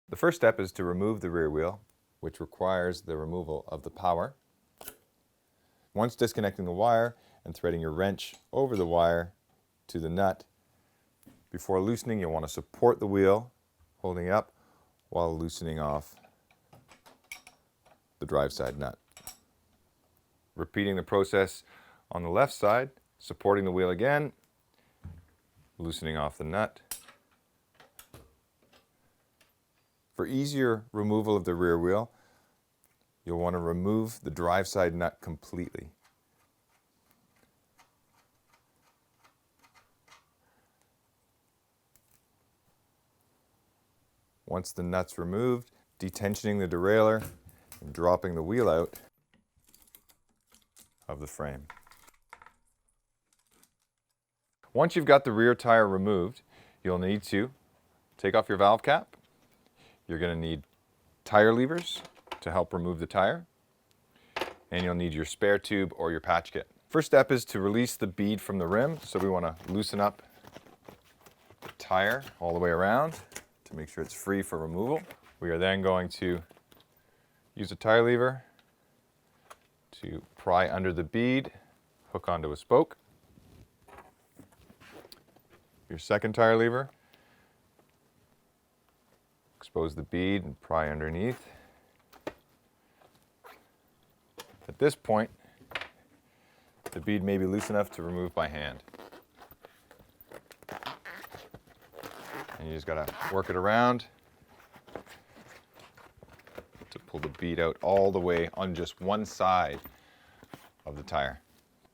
The first step is to remove the rear wheel, which requires the removal of the power. Once disconnecting the wire and threading your wrench over the wire to the nut, before loosening, you'll want to support the wheel, holding it up while loosening off the drive side nut. Repeating the process on the left side, supporting the wheel again, loosening off the nut. For easier removal of the rear wheel, you'll want to remove the drive side nut completely. Once the nut's removed, detensioning the derailleur and dropping the wheel out of the frame. Once you've got the rear tire removed, you'll need to take off your valve cap. You're going to need tire levers to help remove the tire, and you'll need your spare tube or your patch kit. First step is to release the bead from the rim, so we want to loosen up the tire all the way around to make sure it's free for removal. We are then going to use a tire lever to pry under the bead, hook onto a spoke. Your second tire lever, expose the bead and pry underneath. At this point, the bead may be loose enough to remove by hand. And you just gotta work it around to pull the bead out all the way on just one side of the tire.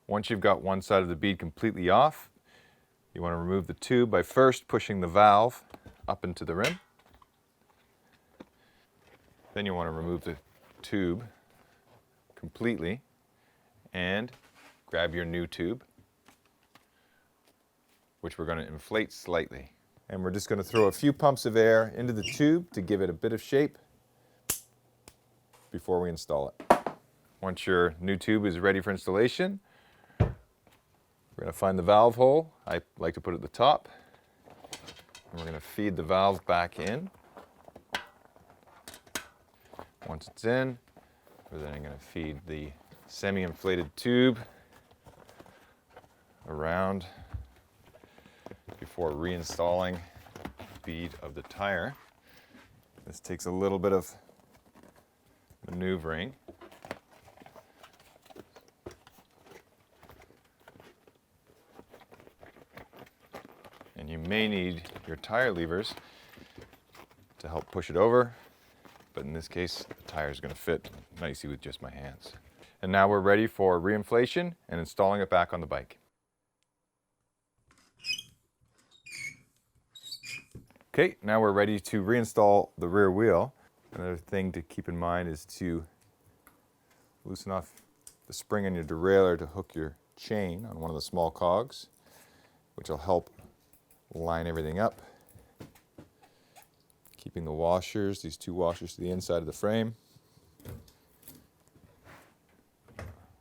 Once you've got one side of the bead completely off, you want to remove the tube by first pushing the valve up into the rim. Then you want to remove the tube completely and grab your new tube, which we're going to inflate slightly. And we're just going to throw a few pumps of air into the tube to give it a bit of shape before we install it. Once your new tube is ready for installation, we're going to find the valve hole. I like to put it at the top. And we're going to feed the valve back in. Once it's in, we're then going to feed the semi-inflated tube around before reinstalling the bead of the tire. This takes a little bit of maneuvering. And you may need your tire levers to help push it over, but in this case, the tire is going to fit nicely with just my hands. And now we're ready for reinflation and installing it back on the bike. Okay, now we're ready to reinstall the rear wheel. Another thing to keep in mind is to loosen off the spring on your derailleur to hook your chain on one of the small cogs, which will help line everything up. Keeping the washers, these two washers, to the inside of the frame.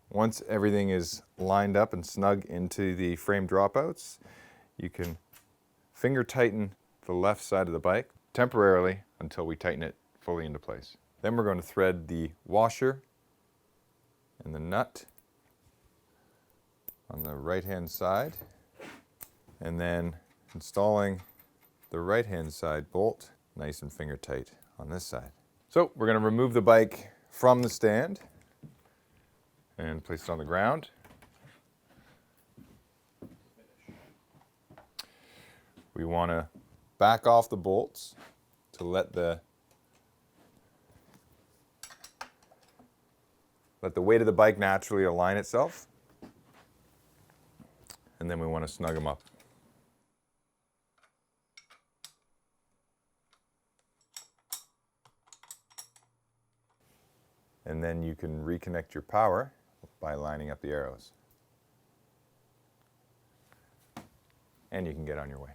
Once everything is lined up and snug into the frame dropouts, you can finger tighten the left side of the bike temporarily until we tighten it fully into place. Then we're going to thread the washer and the nut on the right-hand side, and then installing the right-hand side bolt nice and finger tight on this side. So we're going to remove the bike from the stand and place it on the ground. We want to back off the bolts to let the weight of the bike naturally align itself. And then we want to snug them up. And then you can reconnect your power by lining up the arrows. And you can get on your way.